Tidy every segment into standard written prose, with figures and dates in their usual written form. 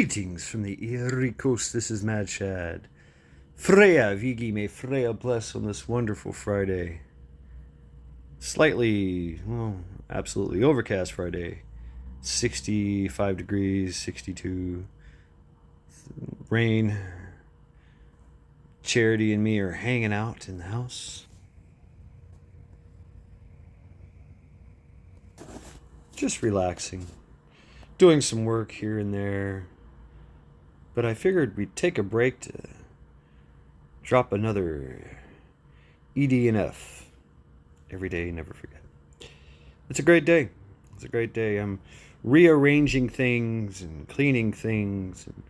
Greetings from the Erie Coast. This is Mad Shad. Freya Vigi, may Freya bless on this wonderful Friday. Slightly, absolutely overcast Friday. 65 degrees, 62. Rain. Charity and me are hanging out in the house. Just relaxing. Doing some work here and there. But I figured we'd take a break to drop another ED&F. Every day, never forget. It's a great day. It's a great day. I'm rearranging things and cleaning things. And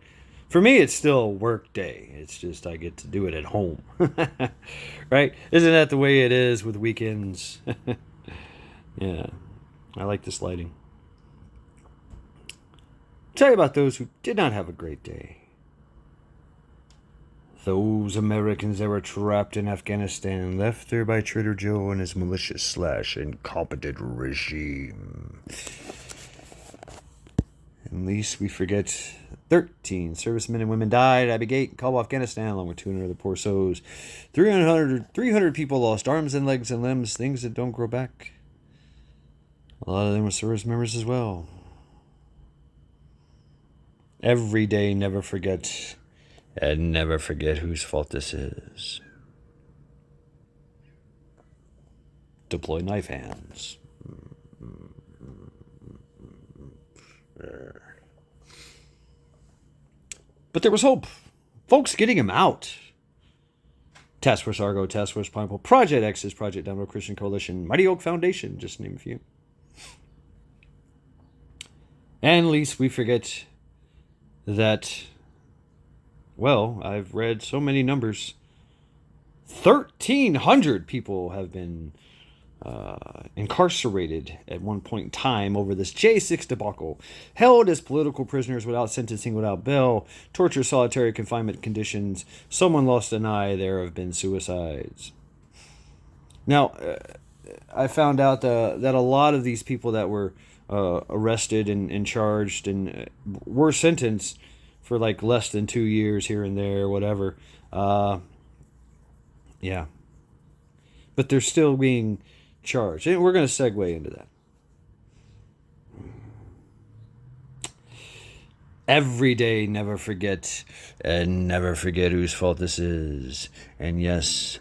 for me, it's still work day. It's just I get to do it at home. Right? Isn't that the way it is with weekends? Yeah. I like this lighting. Tell you about those who did not have a great day. Those Americans that were trapped in Afghanistan, left there by Trader Joe and his malicious / incompetent regime. At least we forget 13 servicemen and women died at Abbey Gate in Kabul, Afghanistan, along with 200 other poor souls. 300 people lost arms and legs and limbs, things that don't grow back. A lot of them were service members as well. Every day, never forget, and never forget whose fault this is. Deploy knife hands. But there was hope. Folks getting him out. Task Force Argo, Task Force Pineapple, Project X's, Project Domino Christian Coalition, Mighty Oak Foundation, just to name a few. And least we forget that, well, I've read so many numbers. 1,300 people have been incarcerated at one point in time over this J6 debacle. Held as political prisoners without sentencing, without bail, torture, solitary confinement conditions. Someone lost an eye. There have been suicides. Now, I found out that a lot of these people that were arrested and charged and were sentenced for like less than 2 years here and there, whatever. Yeah. But they're still being charged. And we're going to segue into that. Every day, never forget, and never forget whose fault this is. And yes,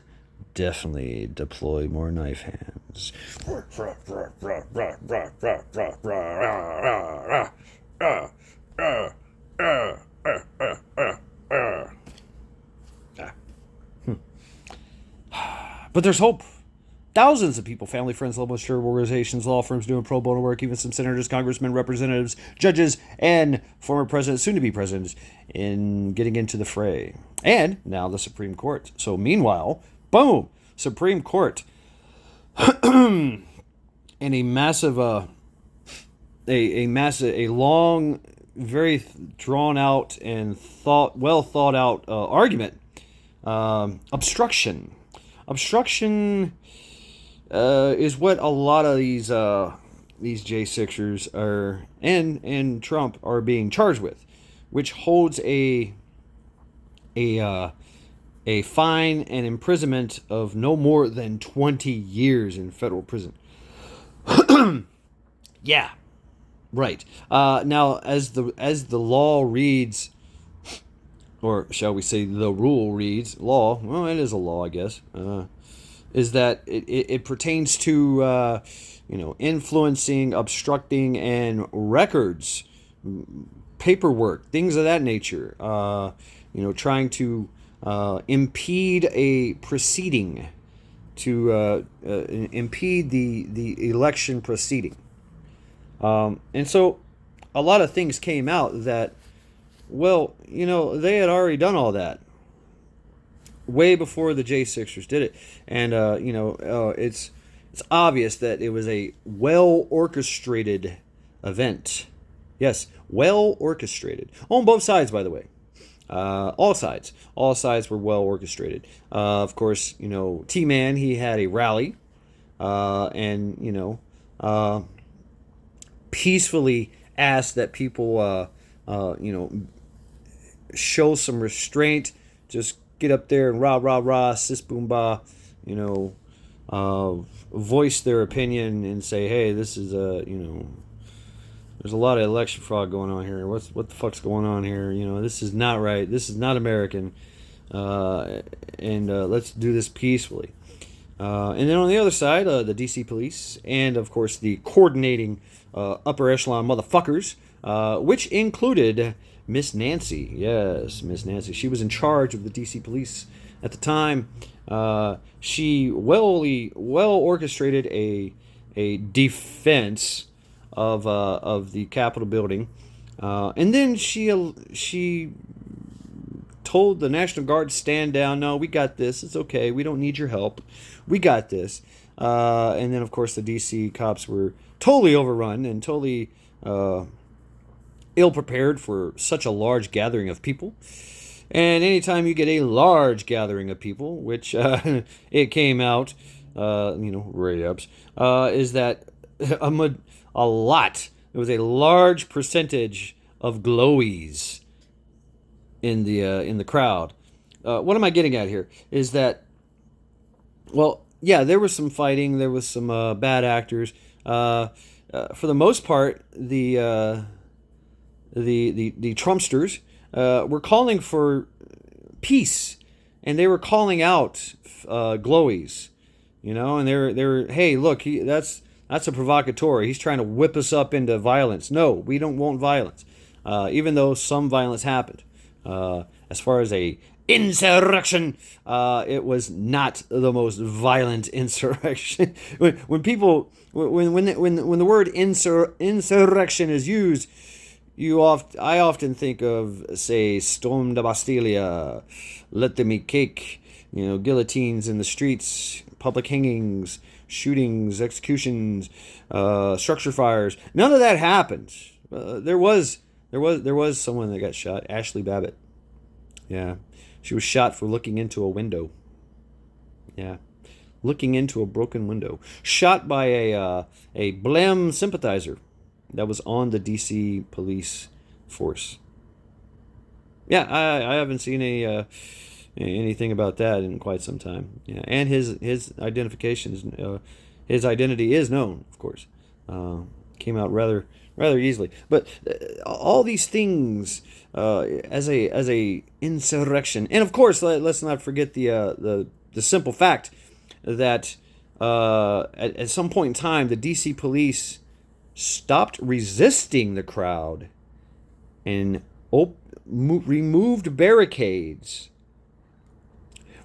definitely deploy more knife hands. But there's hope. Thousands of people, family, friends, local charitable organizations, law firms doing pro bono work, even some senators, congressmen, representatives, judges, and former presidents, soon-to-be presidents, in getting into the fray. And now the Supreme Court. So meanwhile, boom, Supreme Court. And a massive, a long, very drawn out and well thought out argument. Obstruction. Obstruction is what a lot of these J6ers are and Trump are being charged with, which holds a fine and imprisonment of no more than 20 years in federal prison. Yeah, right. Now, as the law reads, or shall we say the rule reads, law, well, it is a law, I guess, is that it pertains to, influencing, obstructing, and records, paperwork, things of that nature, trying to impede a proceeding, to impede the election proceeding. And so a lot of things came out that, well, they had already done all that way before the J6ers did it. And, it's obvious that it was a well-orchestrated event. Yes, well-orchestrated. On both sides, by the way. All sides. All sides were well-orchestrated. Of course, T-Man, he had a rally. And, peacefully asked that people, show some restraint. Just get up there and rah rah rah, sis boom bah, you know, voice their opinion and say, hey, this is there's a lot of election fraud going on here. What the fuck's going on here? This is not right. This is not American. And let's do this peacefully. And then on the other side, the DC police, and of course the coordinating upper echelon motherfuckers, which included Miss Nancy. Yes, Miss Nancy. She was in charge of the DC police at the time. She well orchestrated a defense of the Capitol building, and then she told the National Guard to stand down. No, we got this. It's okay. We don't need your help. We got this. And then, of course, the D.C. cops were totally overrun and totally ill-prepared for such a large gathering of people. And anytime you get a large gathering of people, which it came out, ray-ups, is that a lot, there was a large percentage of glowies in the crowd. What am I getting at here? Is that, well, yeah, there was some fighting, there was some bad actors. For the most part, the Trumpsters were calling for peace, and they were calling out glowies, and they're hey, look, that's a provocateur. He's trying to whip us up into violence. No, we don't want violence, even though some violence happened. As far as a insurrection, it was not the most violent insurrection. when the word insurrection is used, I often think of, say, storm the Bastille, let them eat cake, guillotines in the streets, public hangings, shootings, executions, structure fires. None of that happened. There was someone that got shot, Ashley Babbitt. Yeah, she was shot for looking into a window. Yeah, looking into a broken window. Shot by a Blem sympathizer that was on the DC police force. Yeah, I haven't seen anything about that in quite some time. Yeah, and his identification his identity is known, of course. Came out rather easily. But all these things as a insurrection, and of course, let's not forget the simple fact that at some point in time, the DC police stopped resisting the crowd and removed barricades,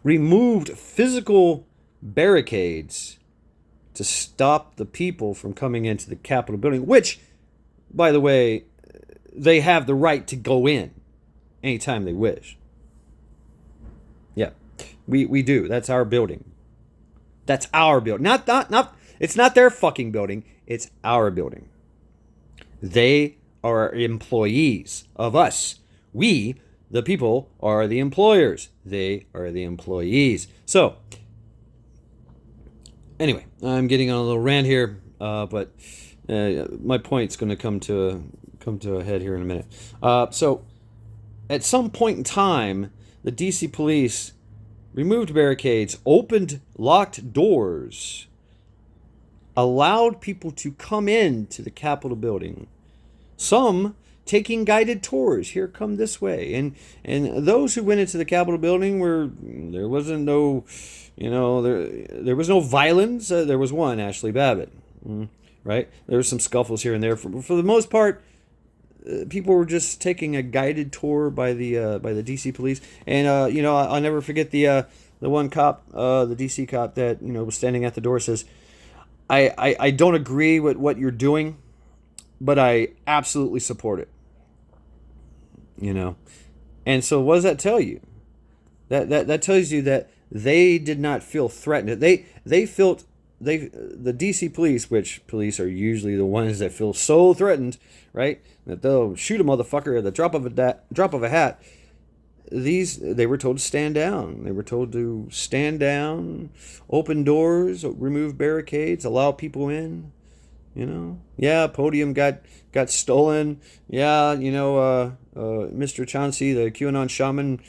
removed physical barricades to stop the people from coming into the Capitol building, which, by the way, they have the right to go in anytime they wish. Yeah, we do. That's our building. That's our building. Not. It's not their fucking building. It's our building. They are employees of us. We, the people, are the employers. They are the employees. So, anyway, I'm getting on a little rant here, but my point's going to come to a head here in a minute. So, at some point in time, the DC police removed barricades, opened locked doors, allowed people to come into the Capitol building. Some taking guided tours. Here, come this way. And those who went into the Capitol building there wasn't no, there was no violence. There was one, Ashley Babbitt, right? There were some scuffles here and there. For the most part, people were just taking a guided tour by the DC police. And I'll never forget the one cop, the DC cop that was standing at the door, says, I don't agree with what you're doing, but I absolutely support it. And so what does that tell you? That tells you that they did not feel threatened. They felt the DC police, which police are usually the ones that feel so threatened, right? That they'll shoot a motherfucker at the drop of a hat. They were told to stand down. They were told to stand down, open doors, remove barricades, allow people in. Yeah, podium got stolen. Yeah, Mr. Chauncey, the QAnon shaman,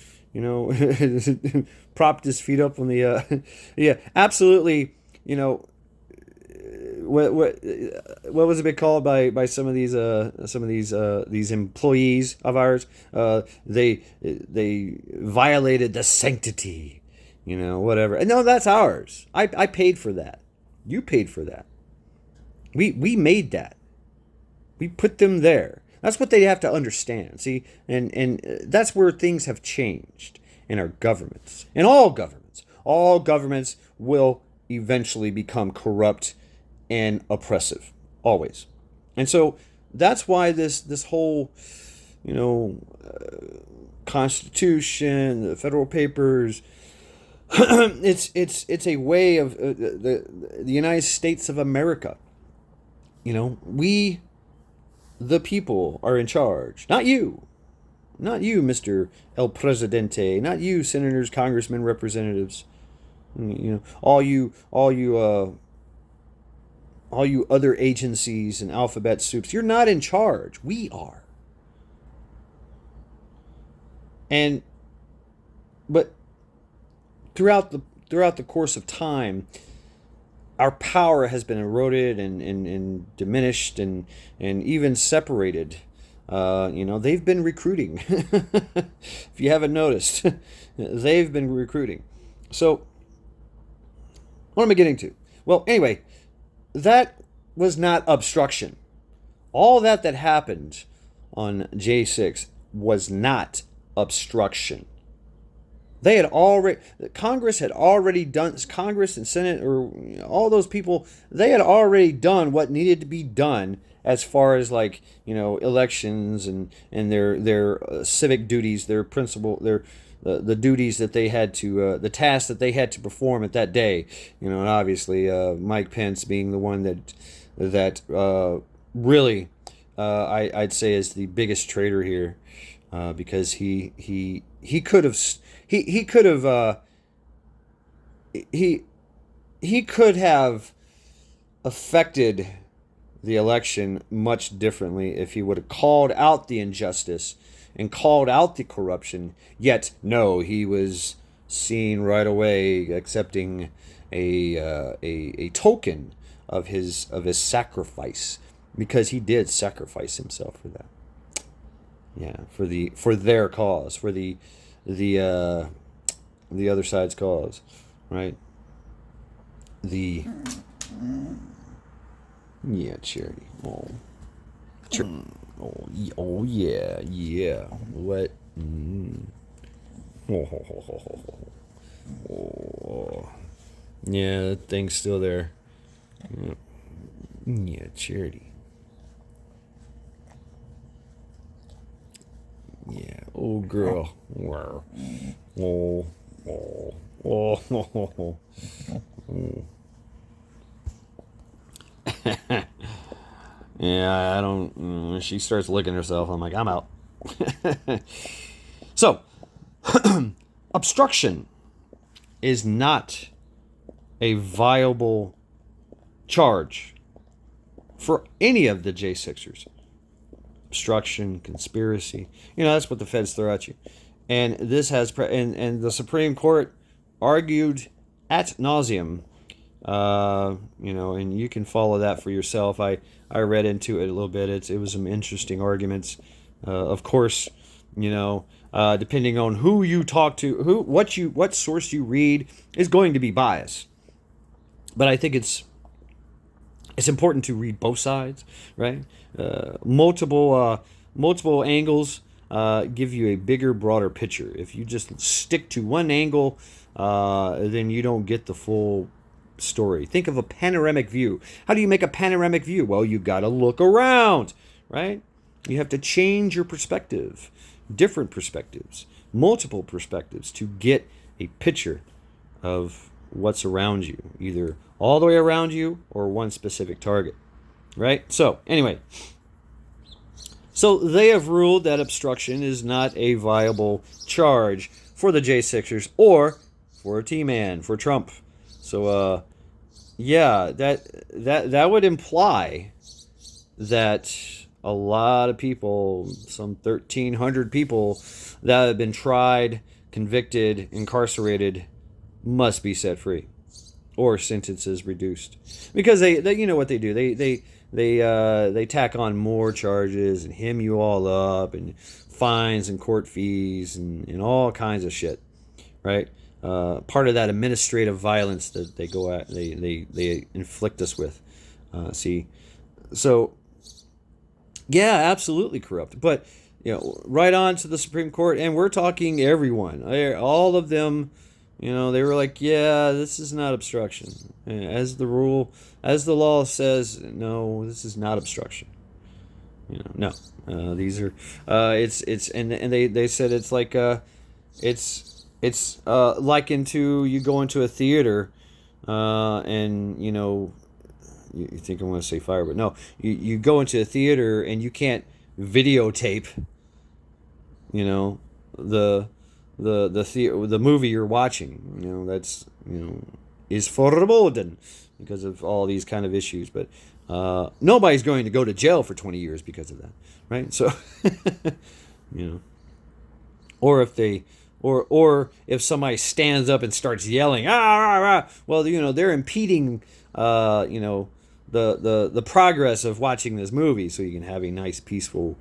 propped his feet up on the. Yeah, absolutely. You know, what was it been called by some of these employees of ours? They violated the sanctity, whatever. No, that's ours. I paid for that. You paid for that. We made that. We put them there. That's what they have to understand. See, and that's where things have changed in our governments. In all governments. All governments will eventually become corrupt and oppressive. Always. And so that's why this whole, you know, Constitution, the federal papers, it's a way of the United States of America. We the people are in charge, not you. Not you, Mr. El Presidente, not you, senators, congressmen, representatives. All you other agencies and alphabet soups. You're not in charge. We are. And but throughout the course of time, our power has been eroded and diminished and even separated. They've been recruiting. If you haven't noticed, they've been recruiting. So, what am I getting to? Well, anyway, that was not obstruction. All that happened on J6 was not obstruction. They had already, Congress had already done, Congress and Senate, or all those people, they had already done what needed to be done as far as elections and their civic duties, their principle, the duties that they had to, the tasks that they had to perform at that day. And obviously Mike Pence being the one that really, I'd say is the biggest traitor here, because he could have. He could have he could have affected the election much differently if he would have called out the injustice and called out the corruption. Yet no, he was seen right away accepting a token of his sacrifice, because he did sacrifice himself for that. Yeah, for their cause, for the other side's cause, right? Charity. Oh yeah. What? Oh, yeah, that thing's still there. Yeah, charity. Yeah, oh girl. Oh. Yeah, I don't. When she starts licking herself, I'm like, I'm out. So, obstruction is not a viable charge for any of the J6ers. Obstruction, conspiracy. That's what the feds throw at you. And this has, and the Supreme Court argued ad nauseum, and you can follow that for yourself. I read into it a little bit. It was some interesting arguments. Of course, depending on who you talk to, what source you read is going to be biased. But I think it's important to read both sides, right? Multiple angles give you a bigger, broader picture. If you just stick to one angle, then you don't get the full story. Think of a panoramic view. How do you make a panoramic view? Well, you got to look around, right? You have to change your perspective, different perspectives, multiple perspectives to get a picture of what's around you, either all the way around you or one specific target, right? So anyway, they have ruled that obstruction is not a viable charge for the J6ers or for T-Man, for Trump. So yeah, that would imply that a lot of people, some 1,300 people that have been tried, convicted, incarcerated, must be set free or sentences reduced, because they you know what they do, they tack on more charges and hem you all up, and fines and court fees and all kinds of shit, right? Part of that administrative violence that they go at, they inflict us with. See, so yeah, absolutely corrupt. But right on to the Supreme Court, and we're talking everyone, all of them. They were like, yeah, this is not obstruction. As the law says, no, this is not obstruction. No, these are, and they said it's like, it's likened to you go into a theater, and you think I want to say fire, but no, you go into a theater and you can't videotape, the the movie you're watching. That's is forbidden because of all these kind of issues. But nobody's going to go to jail for 20 years because of that, right? So you know, or if they or if somebody stands up and starts yelling, well, they're impeding, the progress of watching this movie, so you can have a nice, peaceful,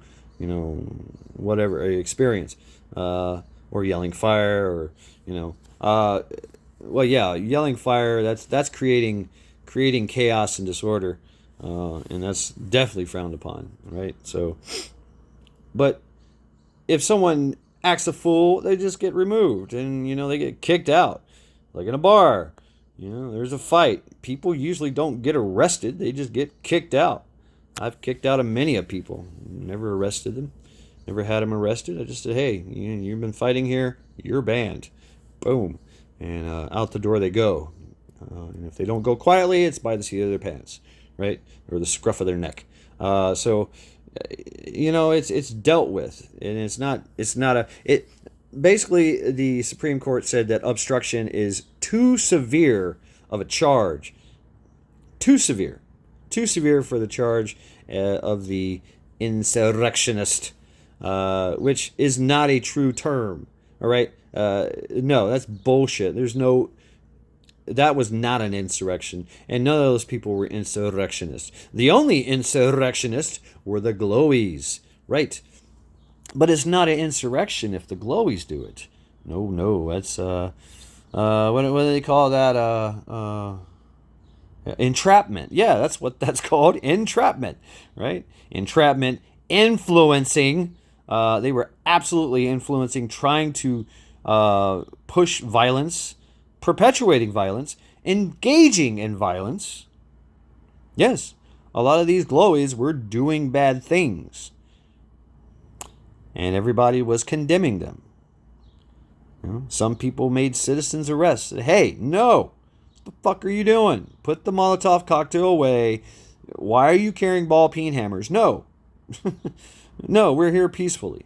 whatever experience, or yelling fire, or well, yeah, yelling fire. That's creating chaos and disorder, and that's definitely frowned upon, right? So, but if someone acts a fool, they just get removed, and they get kicked out, like in a bar. There's a fight. People usually don't get arrested; they just get kicked out. I've kicked out of many of people. Never arrested them. Never had them arrested. I just said, "Hey, you've been fighting here. You're banned." Boom, and out the door they go. And if they don't go quietly, it's by the seat of their pants, right, or the scruff of their neck. So it's dealt with, and it basically, the Supreme Court said that obstruction is too severe of a charge, too severe for the charge of the insurrectionist, which is not a true term. All right, no, that's bullshit. That was not an insurrection, and none of those people were insurrectionists. The only insurrectionists were the glowies, right? But it's not an insurrection if the glowies do it. No, that's what do they call that? Entrapment. Yeah, that's what that's called. Entrapment, right? Entrapment, influencing. They were absolutely influencing, trying to push violence, perpetuating violence, engaging in violence. Yes, a lot of these glowies were doing bad things, and everybody was condemning them. Some people made citizens arrests. Hey, no, what the fuck are you doing? Put the Molotov cocktail away. Why are you carrying ball peen hammers? No, no, we're here peacefully.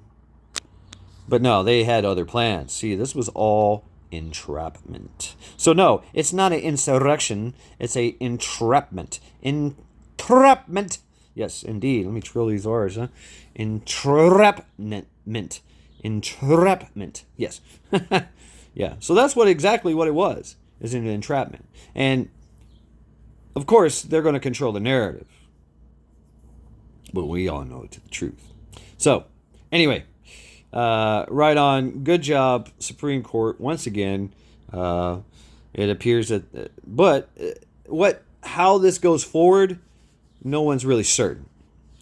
But no, they had other plans. See, this was all entrapment. So no, it's not an insurrection. It's a entrapment. Entrapment. Yes, indeed. Let me trill these R's, huh? Entrapment. Entrapment. Yes. Yeah. So that's exactly what it was. Is an entrapment. And of course, they're going to control the narrative. But we all know the truth. So, anyway, right on. Good job, Supreme Court. Once again, it appears that, but how this goes forward, no one's really certain,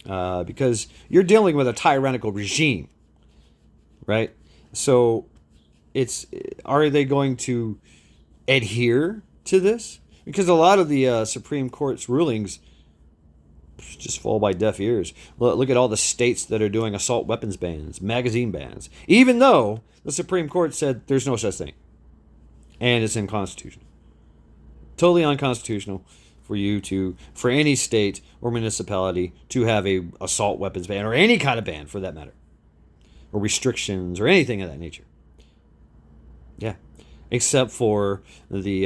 because you're dealing with a tyrannical regime, right? So, are they going to adhere to this? Because a lot of the Supreme Court's rulings just fall by deaf ears. Look at all the states that are doing assault weapons bans, magazine bans, even though the Supreme Court said there's no such thing, and it's unconstitutional. Totally unconstitutional for any state or municipality to have a assault weapons ban, or any kind of ban for that matter, or restrictions or anything of that nature. Yeah, except for the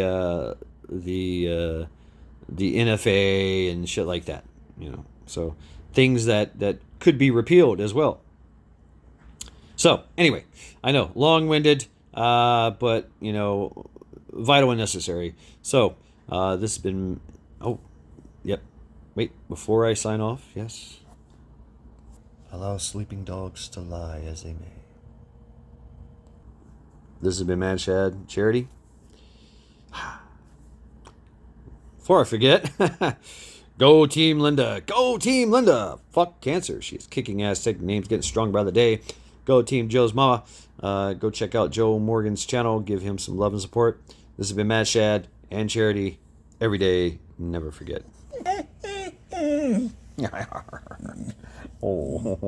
NFA and shit like that. So things that could be repealed as well. So anyway, I know long-winded, but vital and necessary. So this has been. Oh, yep. Wait, before I sign off, yes. Allow sleeping dogs to lie as they may. This has been Mad Shad Charity. Before I forget, go Team Linda. Go Team Linda. Fuck cancer. She's kicking ass, taking names, getting strong by the day. Go Team Joe's Mama. Go check out Joe Morgan's channel. Give him some love and support. This has been Mad Shad and Charity. Every day, never forget. Oh.